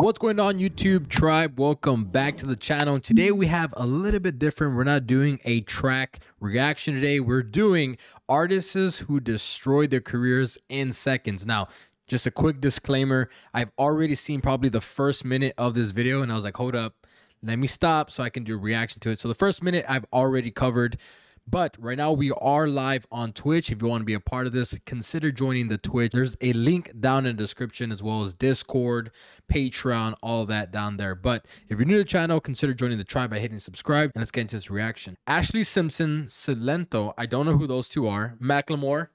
What's going on, YouTube tribe? Welcome back to the channel. And today we have a little bit different. We're not doing a track reaction today. We're doing artists who destroyed their careers in seconds. Now, just a quick disclaimer. I've already seen probably the first minute of this video and I was like, hold up, let me stop so I can do a reaction to it. So the first minute I've already covered. But right now we are live on Twitch. If you want to be a part of this, consider joining the Twitch. There's a link down in the description, as well as Discord, Patreon, all that down there. But if you're new to the channel, consider joining the tribe by hitting subscribe. And let's get into this reaction. Ashley Simpson, Silento, I don't know who those two are. Macklemore,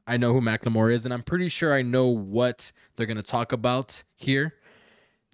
I know who Macklemore is, and I'm pretty sure I know what they're going to talk about here.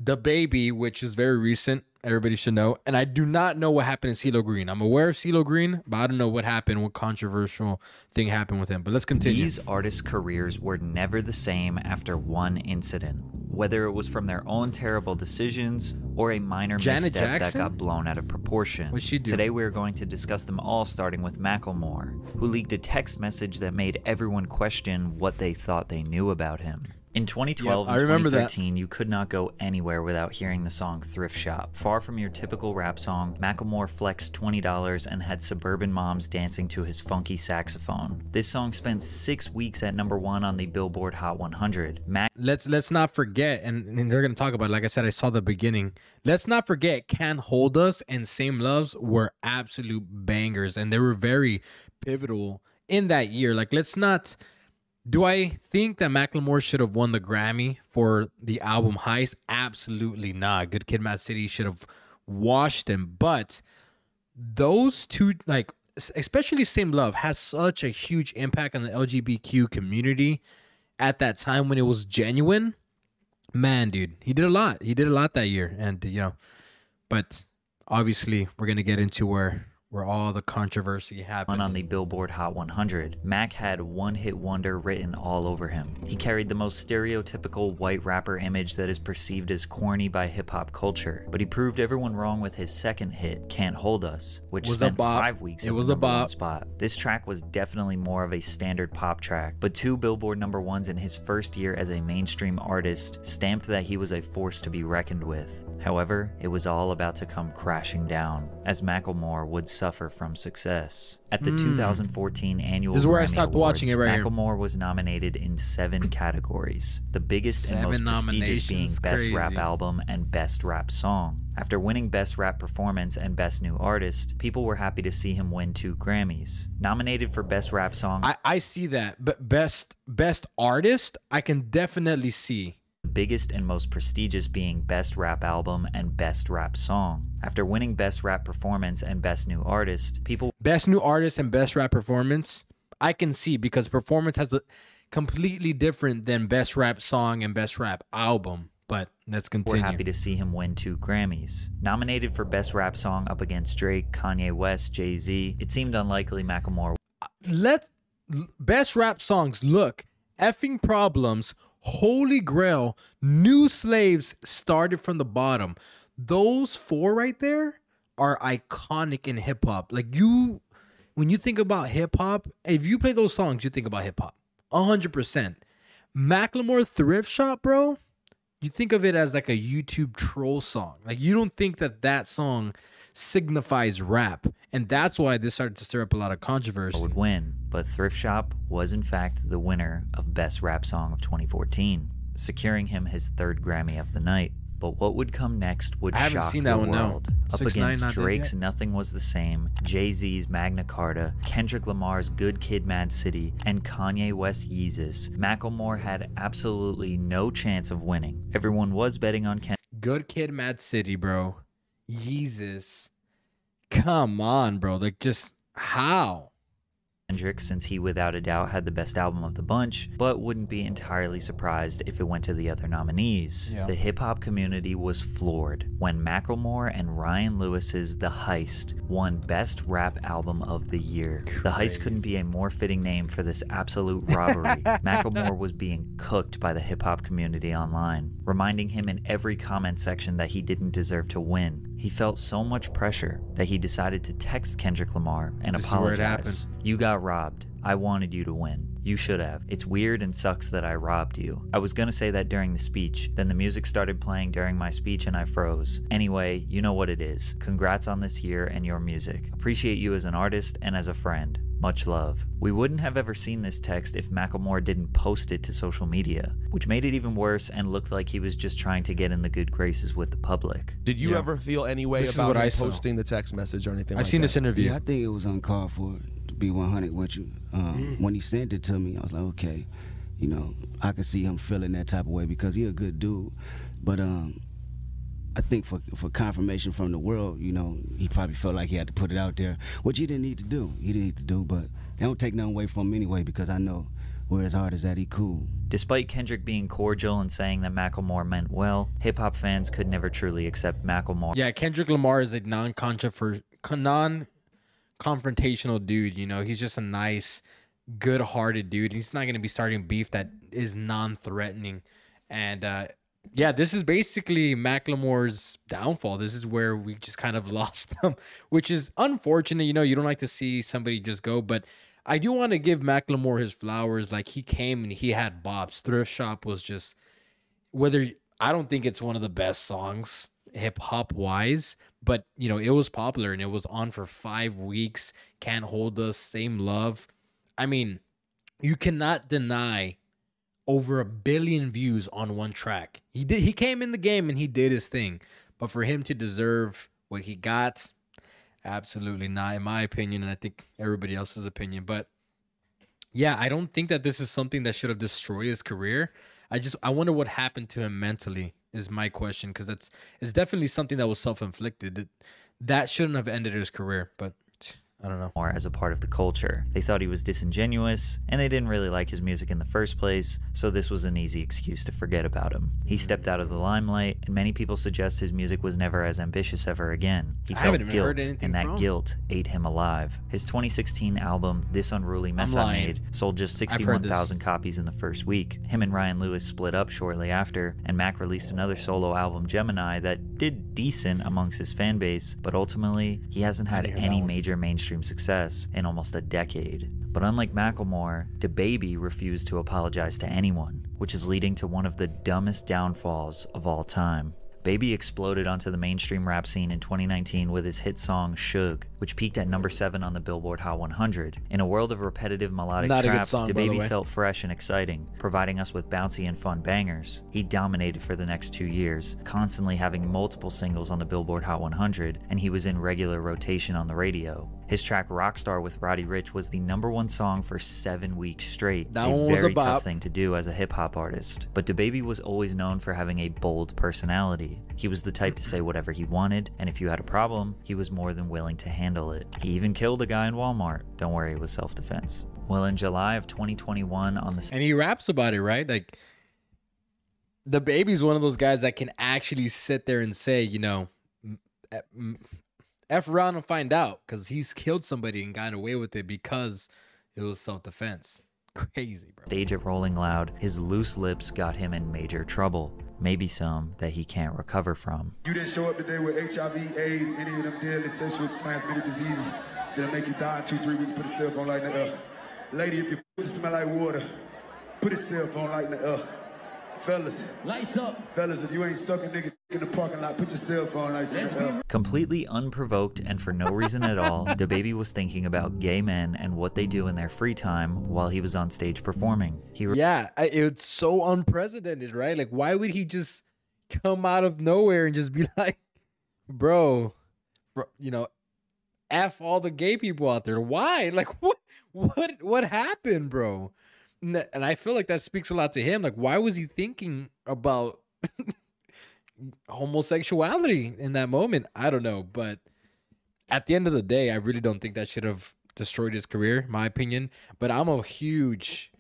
The Baby, which is very recent. Everybody should know. And I do not know what happened in CeeLo Green. I'm aware of CeeLo Green, but I don't know what happened, what controversial thing happened with him. But let's continue. These artists' careers were never the same after one incident, whether it was from their own terrible decisions or a minor misstep that got blown out of proportion. What'd she do? Today we're going to discuss them all, starting with Macklemore, who leaked a text message that made everyone question what they thought they knew about him. In 2012 and 2013, you could not go anywhere without hearing the song Thrift Shop. Far from your typical rap song, Macklemore flexed $20 and had suburban moms dancing to his funky saxophone. This song spent 6 weeks at #1 on the Billboard Hot 100. Let's not forget, and they're going to talk about it. Like I said, I saw the beginning. Let's not forget, Can't Hold Us and Same Loves were absolute bangers, and they were very pivotal in that year. Like, let's not... Do I think that Macklemore should have won the Grammy for the album Heist? Absolutely not. Good Kid, Mad City should have washed him. But those two, like, especially Same Love, has such a huge impact on the LGBTQ community at that time when it was genuine. Man, dude, he did a lot. He did a lot that year. And, you know, but obviously we're going to get into where all the controversy happened. On the Billboard Hot 100, Mac had one-hit wonder written all over him. He carried the most stereotypical white rapper image that is perceived as corny by hip-hop culture, but he proved everyone wrong with his second hit, Can't Hold Us, which spent 5 weeks at the #1 spot. This track was definitely more of a standard pop track, but 2 Billboard #1s in his first year as a mainstream artist stamped that he was a force to be reckoned with. However, it was all about to come crashing down, as Macklemore would suffer from success. At the 2014 annual Grammy Awards, Macklemore was nominated in 7 categories, the biggest and most prestigious being Best Rap Album and Best Rap Song. After winning Best Rap Performance and Best New Artist, people were happy to see him win 2 Grammys. Nominated for Best Rap Song, I see that, but Best Artist, I can definitely see. The biggest and most prestigious being Best Rap Album and Best Rap Song. After winning Best Rap Performance and Best New Artist, people... Best New Artist and Best Rap Performance, I can see, because performance has a completely different than Best Rap Song and Best Rap Album. But let's continue. We're happy to see him win 2 Grammys. Nominated for Best Rap Song up against Drake, Kanye West, Jay-Z, it seemed unlikely Macklemore... Best Rap Songs, look, Effing Problems, Holy Grail, New Slaves, Started from the Bottom. Those 4 right there are iconic in hip hop. Like, when you think about hip hop, if you play those songs, you think about hip hop 100%. Macklemore Thrift Shop, bro, you think of it as like a YouTube troll song. Like, you don't think that song signifies rap, and that's why this started to stir up a lot of controversy. Would win, but Thrift Shop was in fact the winner of Best Rap Song of 2014, securing him his 3rd Grammy of the night. But what would come next would shock the world. Up against Drake's Nothing Was the Same, Jay-Z's Magna Carta, Kendrick Lamar's Good Kid, Mad City, and Kanye West's Yeezus, Macklemore had absolutely no chance of winning. Everyone was betting on Good Kid, Mad City, bro. Yeezus. Come on, bro. Like, just how? Kendrick, since he without a doubt had the best album of the bunch, but wouldn't be entirely surprised if it went to the other nominees. The hip-hop community was floored when Macklemore and Ryan Lewis's The Heist won Best Rap Album of the Year. The Heist couldn't be a more fitting name for this absolute robbery. Macklemore was being cooked by the hip-hop community online, reminding him in every comment section that he didn't deserve to win. He felt so much pressure that he decided to text Kendrick Lamar and apologize. "You got robbed. I wanted you to win. You should have. It's weird and sucks that I robbed you. I was gonna say that during the speech, then the music started playing during my speech and I froze. Anyway, you know what it is. Congrats on this year and your music. Appreciate you as an artist and as a friend. Much love. We wouldn't have ever seen this text if Macklemore didn't post it to social media, which made it even worse and looked like he was just trying to get in the good graces with the public. Did you ever feel any way about him posting the text message or anything like that? I've seen this interview. Yeah, I think it was uncalled for, to be 100 with you. When he sent it to me, I was like, okay, you know, I could see him feeling that type of way because he a good dude. But I think for confirmation from the world, you know, he probably felt like he had to put it out there, which he didn't need to do. He didn't need to do, but I don't take nothing away from him anyway because I know where his heart is at, he cool. Despite Kendrick being cordial and saying that Macklemore meant well, hip-hop fans could never truly accept Macklemore. Yeah, Kendrick Lamar is a non-confrontational dude, you know. He's just a nice, good-hearted dude. He's not going to be starting beef that is non-threatening. And yeah, this is basically Macklemore's downfall. This is where we just kind of lost him, which is unfortunate. You know, you don't like to see somebody just go, but I do want to give Macklemore his flowers. Like, he came and he had bops. Thrift Shop was just, I don't think it's one of the best songs hip-hop wise, but, you know, it was popular and it was on for 5 weeks. Can't Hold Us, Same Love. I mean, you cannot deny over 1 billion views on one track. He came in the game and he did his thing, but for him to deserve what he got, absolutely not, in my opinion, and I think everybody else's opinion. But yeah, I don't think that this is something that should have destroyed his career. I wonder what happened to him mentally is my question, because it's definitely something that was self-inflicted. That shouldn't have ended his career, but I don't know. Or as a part of the culture. They thought he was disingenuous, and they didn't really like his music in the first place, so this was an easy excuse to forget about him. He stepped out of the limelight, and many people suggest his music was never as ambitious ever again. He felt guilt, and that guilt ate him alive. His 2016 album, This Unruly Mess I Made, sold just 61,000 copies in the first week. Him and Ryan Lewis split up shortly after, and Mac released another solo album, Gemini, that did decent amongst his fan base, but ultimately, he hasn't had any major mainstream success in almost a decade. But unlike Macklemore, DaBaby refused to apologize to anyone, which is leading to one of the dumbest downfalls of all time. Baby exploded onto the mainstream rap scene in 2019 with his hit song Suge, which peaked at number 7 on the Billboard Hot 100. In a world of repetitive melodic trap, DaBaby felt fresh and exciting, providing us with bouncy and fun bangers. He dominated for the next 2 years, constantly having multiple singles on the Billboard Hot 100, and he was in regular rotation on the radio. His track Rockstar with Roddy Ricch was the #1 song for 7 weeks straight, a very tough thing to do as a hip-hop artist. But DaBaby was always known for having a bold personality. He was the type to say whatever he wanted, and if you had a problem, he was more than willing to handle it. He even killed a guy in Walmart. Don't worry, it was self-defense. Well, in July of 2021 on the... And he raps about it, right? Like, DaBaby's one of those guys that can actually sit there and say, you know, F around and find out, because he's killed somebody and gotten away with it because it was self-defense. Crazy, bro. Stage at Rolling Loud, his loose lips got him in major trouble. Maybe some that he can't recover from. You didn't show up today with HIV, AIDS, any of them deadly sexually transmitted diseases that'll make you die in 2-3 weeks. Put a cell phone light in the air. Lady, if your pussy smell like water, put a cell phone light in the air. Fellas, lights up. Fellas, if you ain't sucking nigga in the parking lot, put your cell phone lights in the air. Completely unprovoked and for no reason at all, DaBaby was thinking about gay men and what they do in their free time while he was on stage performing. It's so unprecedented, right? Like, why would he just come out of nowhere and just be like, bro, you know, F all the gay people out there? Why? Like, what happened, bro? And I feel like that speaks a lot to him. Like, why was he thinking about homosexuality in that moment? I don't know. But at the end of the day, I really don't think that should have destroyed his career, in my opinion. But I'm a huge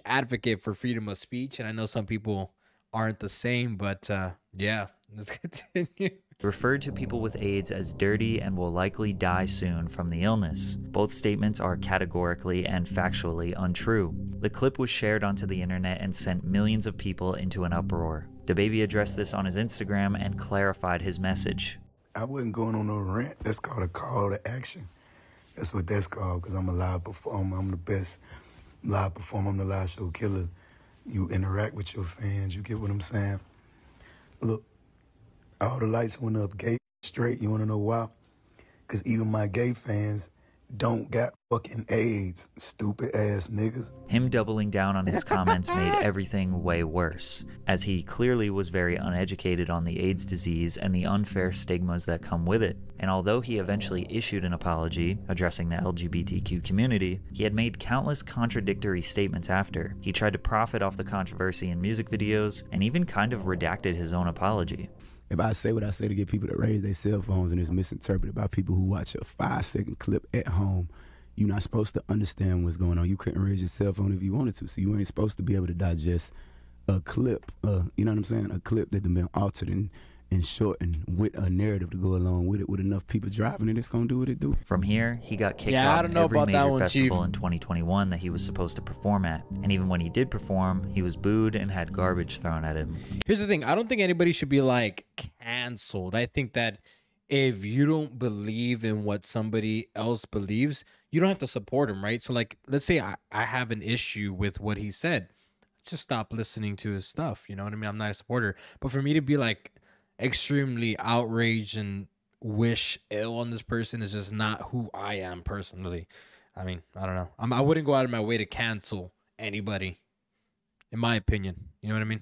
advocate for freedom of speech. And I know some people aren't the same. But yeah, let's continue. Referred to people with AIDS as dirty and will likely die soon from the illness. Both statements are categorically and factually untrue. The clip was shared onto the internet and sent millions of people into an uproar. DaBaby addressed this on his Instagram and clarified his message. I wasn't going on no rant. That's called a call to action. That's what that's called, because I'm a live performer. I'm the best live performer. I'm the live show killer. You interact with your fans. You get what I'm saying? Look, all the lights went up gay straight. You want to know why? Because even my gay fans don't got fucking AIDS, stupid ass niggas. Him doubling down on his comments made everything way worse, as he clearly was very uneducated on the AIDS disease and the unfair stigmas that come with it. And although he eventually issued an apology addressing the LGBTQ community, he had made countless contradictory statements after. He tried to profit off the controversy in music videos and even kind of redacted his own apology. If I say what I say to get people to raise their cell phones and it's misinterpreted by people who watch a 5-second clip at home, you're not supposed to understand what's going on. You couldn't raise your cell phone if you wanted to, so you ain't supposed to be able to digest a clip, you know what I'm saying? A clip that has been altered and shortened with a narrative to go along with it, with enough people driving it, it's gonna do what it do. From here, he got kicked off in every major festival in 2021 that he was supposed to perform at. And even when he did perform, he was booed and had garbage thrown at him. Here's the thing. I don't think anybody should be like canceled. I think that if you don't believe in what somebody else believes, you don't have to support him, right? So like, let's say I have an issue with what he said. Just stop listening to his stuff. You know what I mean? I'm not a supporter. But for me to be like extremely outraged and wish ill on this person is just not who I am personally. I mean, I don't know. I wouldn't go out of my way to cancel anybody, in my opinion. You know what I mean?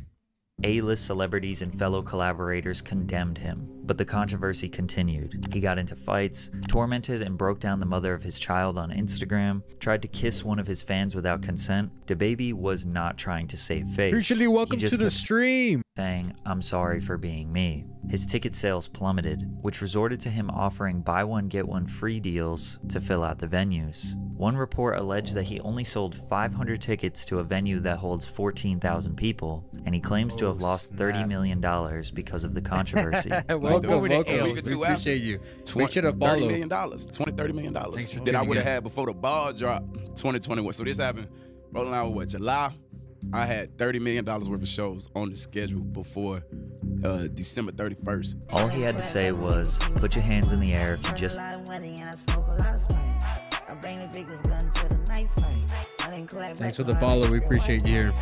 A-list celebrities and fellow collaborators condemned him, but the controversy continued. He got into fights, tormented and broke down the mother of his child on Instagram, tried to kiss one of his fans without consent. DaBaby was not trying to save face. Usually, welcome to the stream. Saying, "I'm sorry for being me." His ticket sales plummeted, which resorted to him offering buy one get one free deals to fill out the venues. One report alleged that he only sold 500 tickets to a venue that holds 14,000 people, and he claims to have lost $30 million because of the controversy. welcome. We appreciate you. We should have followed. $30 million, $30 million that I would have had before the ball dropped 2021. So this happened rolling out with July. I had $30 million worth of shows on the schedule before December 31st. All he had to say was, put your hands in the air if you just... Thanks for the follow. We appreciate you.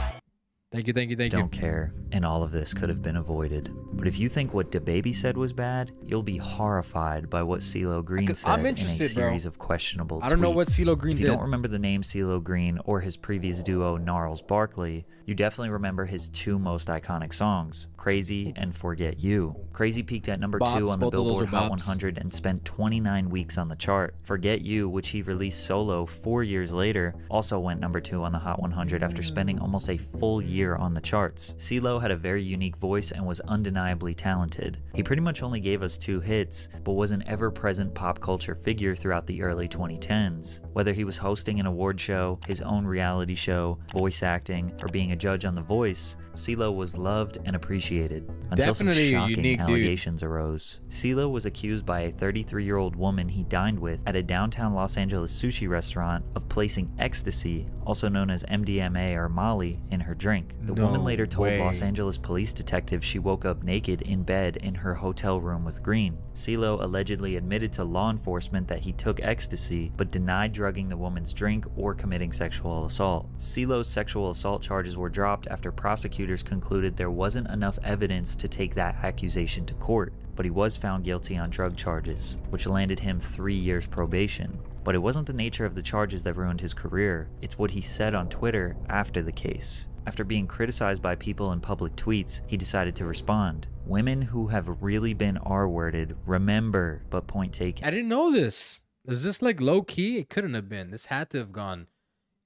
Thank you. Don't care, and all of this could have been avoided. But if you think what DaBaby said was bad, you'll be horrified by what CeeLo Green said in a series of questionable tweets. I don't know what CeeLo Green did. If you don't remember the name CeeLo Green or his previous duo Gnarls Barkley, you definitely remember his two most iconic songs, Crazy and Forget You. Crazy peaked at number 2 on the Billboard Hot 100 and spent 29 weeks on the chart. Forget You, which he released solo 4 years later, also went number 2 on the Hot 100 after spending almost a full year on the charts. CeeLo had a very unique voice and was undeniably talented. He pretty much only gave us 2 hits, but was an ever-present pop culture figure throughout the early 2010s. Whether he was hosting an award show, his own reality show, voice acting, or being a judge on The Voice, CeeLo was loved and appreciated until some shocking allegations arose. CeeLo was accused by a 33-year-old woman he dined with at a downtown Los Angeles sushi restaurant of placing ecstasy, also known as MDMA or Molly, in her drink. The woman later told Los Angeles police detectives she woke up naked in bed in her hotel room with Green. CeeLo allegedly admitted to law enforcement that he took ecstasy, but denied drugging the woman's drink or committing sexual assault. CeeLo's sexual assault charges were dropped after prosecutors concluded there wasn't enough evidence to take that accusation to court, but he was found guilty on drug charges, which landed him 3 years probation. But it wasn't the nature of the charges that ruined his career, it's what he said on Twitter after the case. After being criticized by people in public tweets, he decided to respond. Women who have really been R-worded, remember, but point taken. I didn't know this. Was this like low key? It couldn't have been. This had to have gone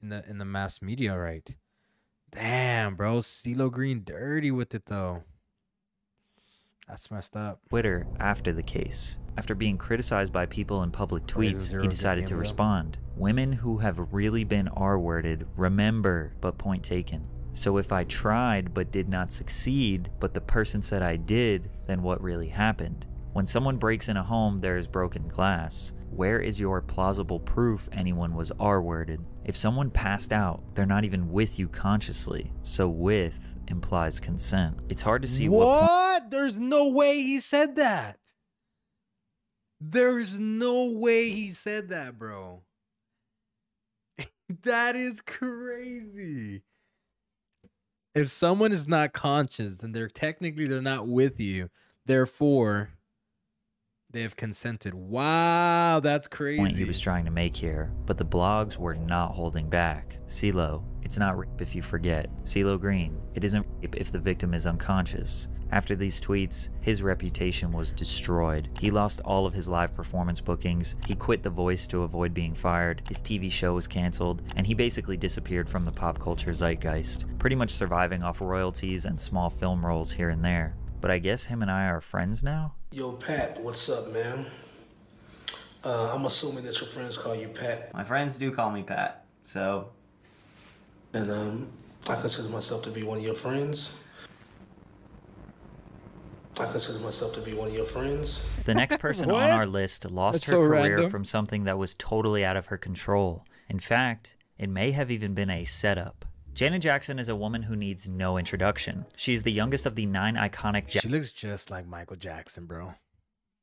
in the mass media, right? Damn, bro. CeeLo Green dirty with it though. That's messed up. Twitter after the case. After being criticized by people in public tweets, he decided to respond. Women who have really been R-worded, remember, but point taken. So if I tried but did not succeed, but the person said I did, then what really happened? When someone breaks in a home, there is broken glass. Where is your plausible proof anyone was R-worded? If someone passed out, they're not even with you consciously. So with implies consent. It's hard to see what? There's no way he said that. There's no way he said that, bro. That is crazy. If someone is not conscious, then they're not with you. Therefore, they have consented. Wow, that's crazy. Point he was trying to make here, but the blogs were not holding back. CeeLo, it's not rape if you forget. CeeLo Green, it isn't rape if the victim is unconscious. After these tweets, his reputation was destroyed. He lost all of his live performance bookings, he quit The Voice to avoid being fired, his TV show was canceled, and he basically disappeared from the pop culture zeitgeist, pretty much surviving off royalties and small film roles here and there. But I guess him and I are friends now? Yo, Pat, what's up, man? I'm assuming that your friends call you Pat. My friends do call me Pat, so... And, I consider myself to be one of your friends. I consider myself to be one of your friends. The next person on our list lost her career from something that was totally out of her control. In fact, it may have even been a setup. Janet Jackson is a woman who needs no introduction. She is the youngest of the 9 iconic She looks just like Michael Jackson, bro.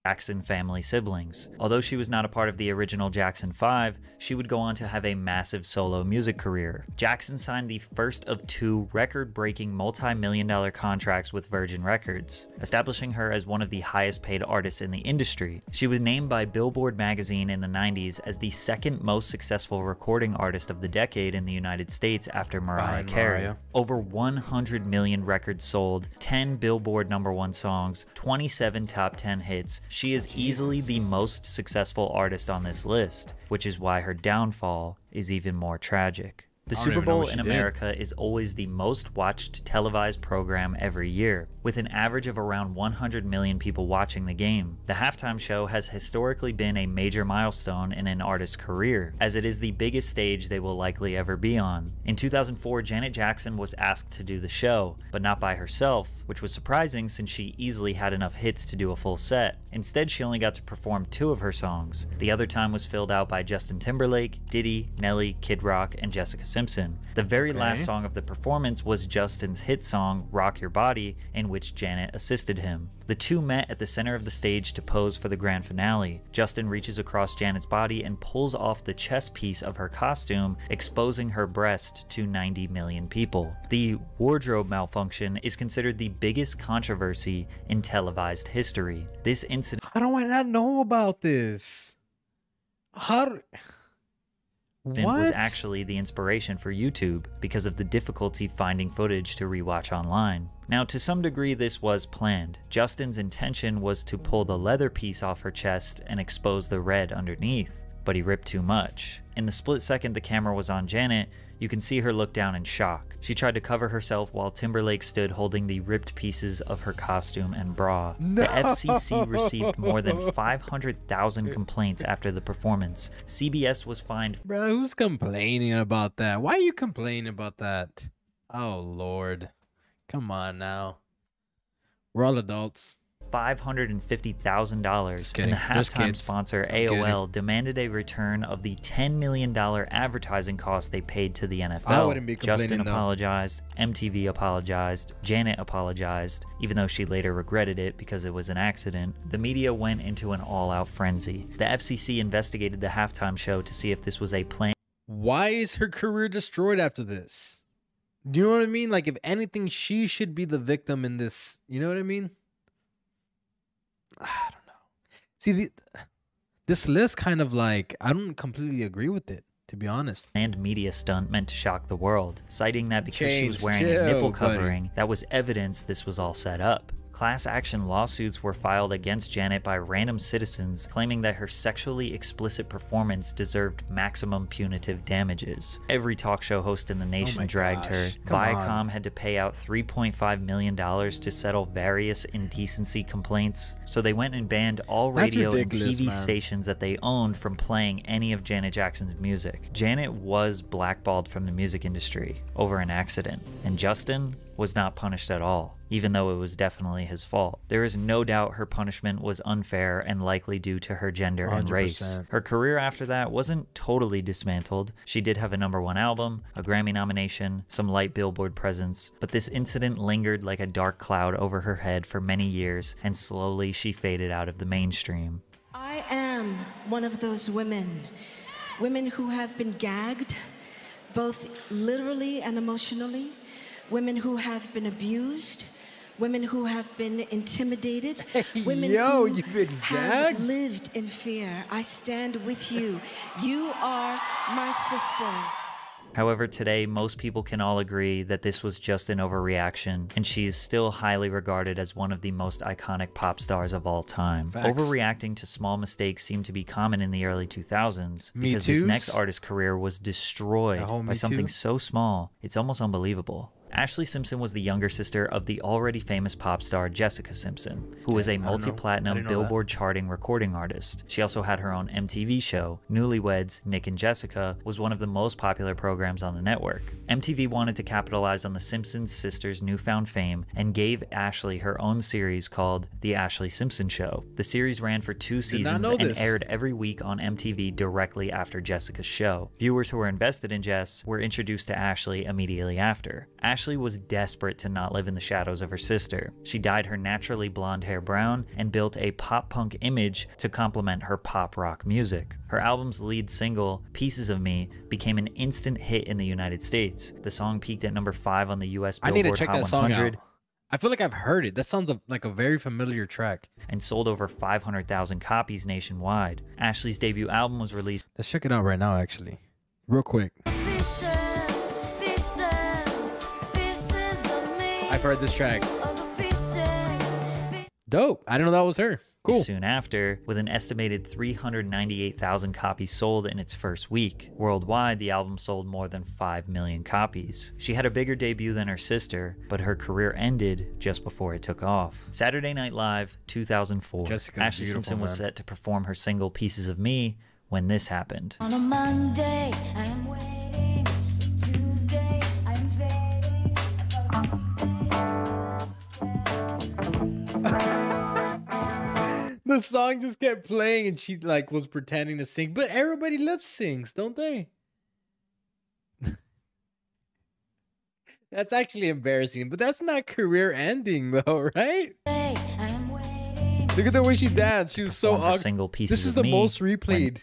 Jackson family siblings. Although she was not a part of the original Jackson 5, she would go on to have a massive solo music career. Jackson signed the first of 2 record-breaking multi-million-dollar contracts with Virgin Records, establishing her as one of the highest-paid artists in the industry. She was named by Billboard magazine in the 90s as the second most successful recording artist of the decade in the United States after Mariah Carey. Over 100 million records sold, 10 Billboard #1 songs, 27 top 10 hits. She is easily the most successful artist on this list, which is why her downfall is even more tragic. The Super Bowl in America is always the most watched televised program every year, with an average of around 100 million people watching the game. The halftime show has historically been a major milestone in an artist's career, as it is the biggest stage they will likely ever be on. In 2004, Janet Jackson was asked to do the show, but not by herself, which was surprising since she easily had enough hits to do a full set. Instead, she only got to perform 2 of her songs. The other time was filled out by Justin Timberlake, Diddy, Nelly, Kid Rock, and Jessica Simpson. The very last song of the performance was Justin's hit song, Rock Your Body, in which Janet assisted him. The 2 met at the center of the stage to pose for the grand finale. Justin reaches across Janet's body and pulls off the chest piece of her costume, exposing her breast to 90 million people. The wardrobe malfunction is considered the biggest controversy in televised history. This incident— How do I not know about this? was actually the inspiration for YouTube because of the difficulty finding footage to rewatch online. Now, to some degree, this was planned. Justin's intention was to pull the leather piece off her chest and expose the red underneath, but he ripped too much. In the split second the camera was on Janet, you can see her look down in shock. She tried to cover herself while Timberlake stood holding the ripped pieces of her costume and bra. No! The FCC received more than 500,000 complaints after the performance. CBS was fined— Bro, who's complaining about that? Why are you complaining about that? Oh, Lord. Come on now. We're all adults. $550,000, and the halftime sponsor AOL demanded a return of the $10 million advertising cost they paid to the NFL. I wouldn't be complaining, Justin apologized, MTV apologized, Janet apologized, even though she later regretted it because it was an accident. The media went into an all-out frenzy. The FCC investigated the halftime show to see if this was a plan. Why is her career destroyed after this? Do you know what I mean? Like, if anything, she should be the victim in this. You know what I mean? I don't know. See, this list kind of like, I don't completely agree with it, to be honest. And media stunt meant to shock the world, citing that because she was wearing a nipple covering, that was evidence this was all set up. Class action lawsuits were filed against Janet by random citizens, claiming that her sexually explicit performance deserved maximum punitive damages. Every talk show host in the nation dragged her. Viacom had to pay out $3.5 million to settle various indecency complaints, so they went and banned all radio and TV stations that they owned from playing any of Janet Jackson's music. Janet was blackballed from the music industry over an accident, and Justin was not punished at all, even though it was definitely his fault. There is no doubt her punishment was unfair and likely due to her gender and race. Her career after that wasn't totally dismantled. She did have a #1 album, a Grammy nomination, some light Billboard presence, but this incident lingered like a dark cloud over her head for many years, and slowly she faded out of the mainstream. I am one of those women who have been gagged, both literally and emotionally, women who have been abused, women who have been intimidated, women who have lived in fear. I stand with you. You are my sisters. However, today, most people can all agree that this was just an overreaction, and she is still highly regarded as one of the most iconic pop stars of all time. Facts. Overreacting to small mistakes seemed to be common in the early 2000s because this next artist's career was destroyed by something so small, it's almost unbelievable. Ashley Simpson was the younger sister of the already famous pop star Jessica Simpson, who was a multi-platinum Billboard charting recording artist. She also had her own MTV show. Newlyweds, Nick and Jessica was one of the most popular programs on the network. MTV wanted to capitalize on the Simpson sisters' newfound fame and gave Ashley her own series called The Ashley Simpson Show. The series ran for 2 seasons and aired every week on MTV directly after Jessica's show. Viewers who were invested in Jess were introduced to Ashley immediately after. Ashley was desperate to not live in the shadows of her sister. She dyed her naturally blonde hair brown and built a pop-punk image to complement her pop-rock music. Her album's lead single, Pieces of Me, became an instant hit in the United States. The song peaked at number 5 on the US Billboard Hot 100. I feel like I've heard it. That sounds like a very familiar track. And sold over 500,000 copies nationwide. Ashley's debut album was released. Let's check it out right now, actually. Real quick. I've heard this track. Dope. I didn't know that was her. Cool. Soon after, with an estimated 398,000 copies sold in its first week. Worldwide, the album sold more than 5 million copies. She had a bigger debut than her sister, but her career ended just before it took off. Saturday Night Live, 2004. Ashley Simpson was set to perform her single Pieces of Me when this happened. On a Monday, I am waiting. Tuesday, I am fading. The song just kept playing and she like was pretending to sing, but everybody lip syncs, don't they? That's actually embarrassing, but that's not career ending though, right? Look at the way she danced. She was so awkward. Single Pieces This is the most replayed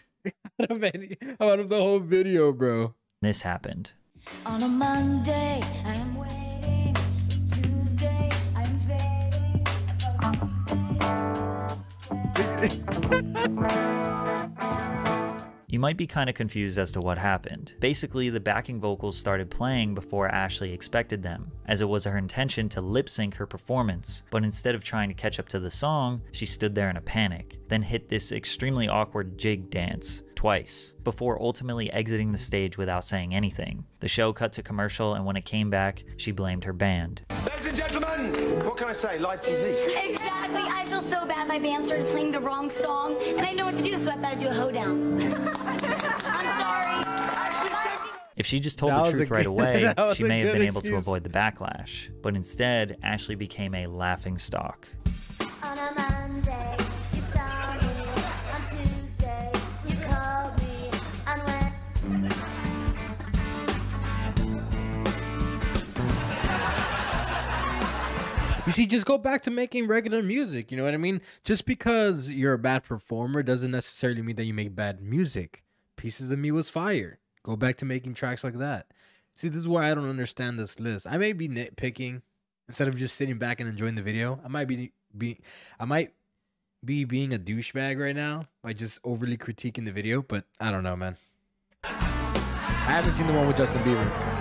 out of the whole video, bro. This happened. On a Monday, I am waiting. Tuesday, I am fading. You might be kind of confused as to what happened. Basically, the backing vocals started playing before Ashley expected them, as it was her intention to lip sync her performance, but instead of trying to catch up to the song, she stood there in a panic, then hit this extremely awkward jig dance twice, before ultimately exiting the stage without saying anything. The show cut to commercial, and when it came back, she blamed her band. Ladies and gentlemen, what can I say? Live TV. Exactly. I feel so bad my band started playing the wrong song, and I didn't know what to do, so I thought I'd do a hoedown. I'm sorry. If she just told the truth right away, she may have been able to avoid the backlash. But instead, Ashley became a laughingstock. On a Monday, you saw me. On Tuesday, you called me. On You see, just go back to making regular music. You know what I mean? Just because you're a bad performer doesn't necessarily mean that you make bad music. Pieces of Me was fire. Go back to making tracks like that. See, this is why I don't understand this list. I may be nitpicking instead of just sitting back and enjoying the video. I might be being a douchebag right now by just overly critiquing the video, but I don't know, man. I haven't seen the one with Justin Bieber.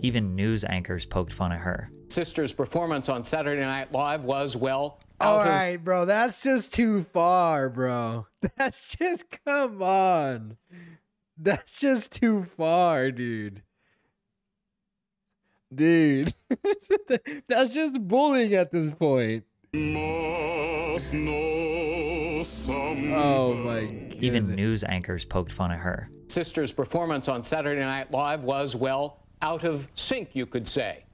Even news anchors poked fun at her. Sister's performance on Saturday Night Live was, well, all right, bro. That's just too far, bro. That's just, come on. That's just too far, dude. Dude. That's just bullying at this point. Oh my God. Even news anchors poked fun at her. Sister's performance on Saturday Night Live was, well, out of sync, you could say.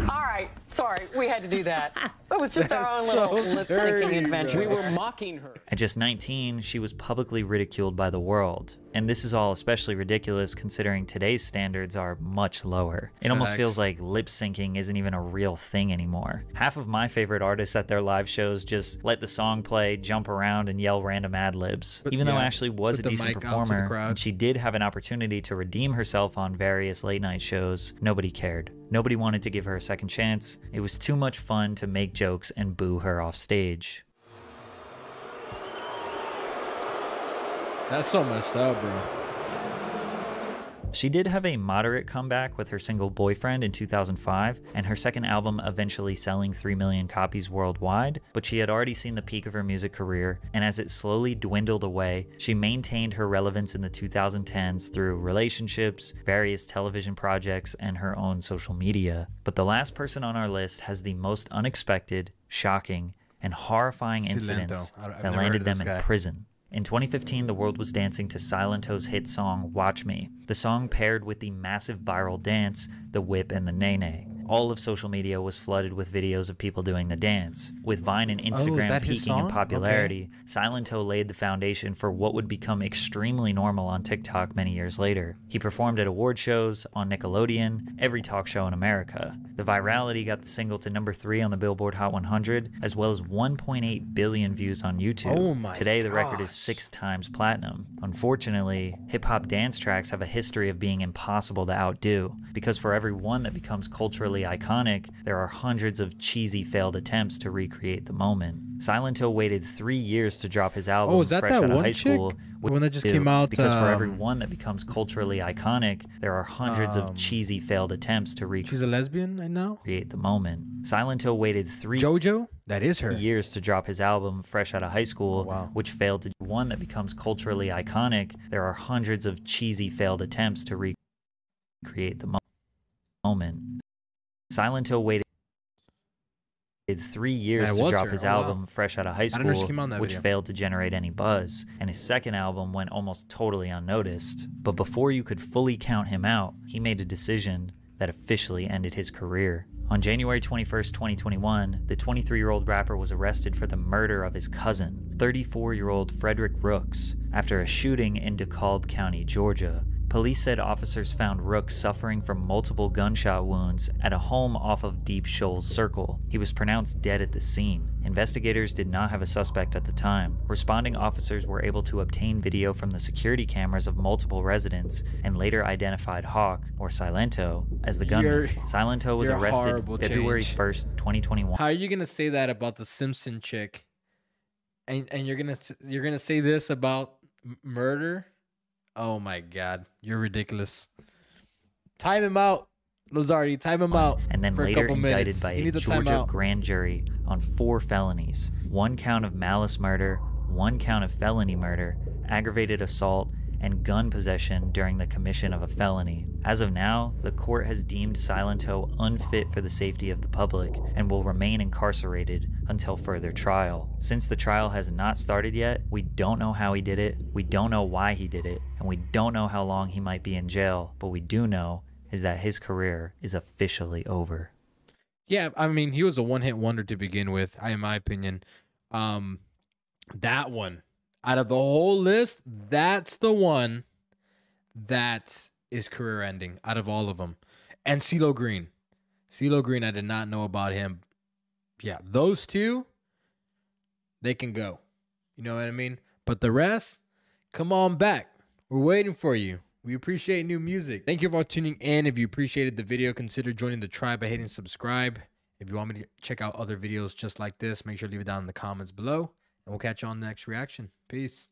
All right, Sorry, we had to do that. It was just our own little lip-syncing adventure. We were mocking her. At just 19, she was publicly ridiculed by the world. And this is all especially ridiculous considering today's standards are much lower. It almost feels like lip syncing isn't even a real thing anymore. Half of my favorite artists at their live shows just let the song play, jump around, and yell random ad-libs. Even though Ashley was a decent performer, and she did have an opportunity to redeem herself on various late-night shows, nobody cared. Nobody wanted to give her a second chance. It was too much fun to make jokes and boo her off stage. That's so messed up, bro. She did have a moderate comeback with her single Boyfriend in 2005, and her second album eventually selling 3 million copies worldwide, but she had already seen the peak of her music career, and as it slowly dwindled away, she maintained her relevance in the 2010s through relationships, various television projects, and her own social media. But the last person on our list has the most unexpected, shocking, and horrifying incidents that landed them in prison. In 2015, the world was dancing to Silentto's hit song, Watch Me. The song paired with the massive viral dance, the whip and the nay-nay. All of social media was flooded with videos of people doing the dance. With Vine and Instagram peaking in popularity, Silentto laid the foundation for what would become extremely normal on TikTok many years later. He performed at award shows, on Nickelodeon, every talk show in America. The virality got the single to number 3 on the Billboard Hot 100, as well as 1.8 billion views on YouTube. Oh my Today, the record is 6 times platinum. Unfortunately, hip-hop dance tracks have a history of being impossible to outdo, because for every one that becomes culturally iconic, there are hundreds of cheesy failed attempts to recreate the moment. Silentto waited 3 years to drop his album is that fresh that out of one high chick? school. The one that just came out, because for every one that becomes culturally iconic, there are hundreds of cheesy failed attempts to recreate. She's a lesbian, I know. Create the moment. Silentto waited 3 JoJo? That is her. years to drop his album fresh out of high school, which failed to one that becomes culturally iconic. There are hundreds of cheesy failed attempts to recreate the moment. Silentto waited 3 years to drop his album fresh out of high school, which failed to generate any buzz, and his second album went almost totally unnoticed. But before you could fully count him out, he made a decision that officially ended his career. On January 21st, 2021, the 23-year-old rapper was arrested for the murder of his cousin, 34-year-old Frederick Rooks, after a shooting in DeKalb County, Georgia. Police said officers found Rooks suffering from multiple gunshot wounds at a home off of Deep Shoals Circle. He was pronounced dead at the scene. Investigators did not have a suspect at the time. Responding officers were able to obtain video from the security cameras of multiple residents and later identified Hawk, or Silentto, as the gunman. Silentto was arrested February 1st, 2021. How are you gonna say that about the Simpson chick, and you're gonna say this about murder? Oh my God, you're ridiculous. Time him out, Lazardi. Time him out. And then for later a couple indicted minutes. by a Georgia grand jury on 4 felonies: 1 count of malice murder, 1 count of felony murder, aggravated assault, and gun possession during the commission of a felony. As of now, the court has deemed Silentto unfit for the safety of the public and will remain incarcerated until further trial. Since the trial has not started yet, we don't know how he did it, we don't know why he did it, and we don't know how long he might be in jail. But we do know is that his career is officially over. Yeah, I mean, he was a one-hit wonder to begin with, in my opinion. That one, out of the whole list, that's the one that is career ending out of all of them. And CeeLo Green. CeeLo Green, I did not know about him. Yeah, those two, they can go. You know what I mean? But the rest, come on back. We're waiting for you. We appreciate new music. Thank you for tuning in. If you appreciated the video, consider joining the tribe by hitting subscribe. If you want me to check out other videos just like this, make sure to leave it down in the comments below. And we'll catch you on the next reaction. Peace.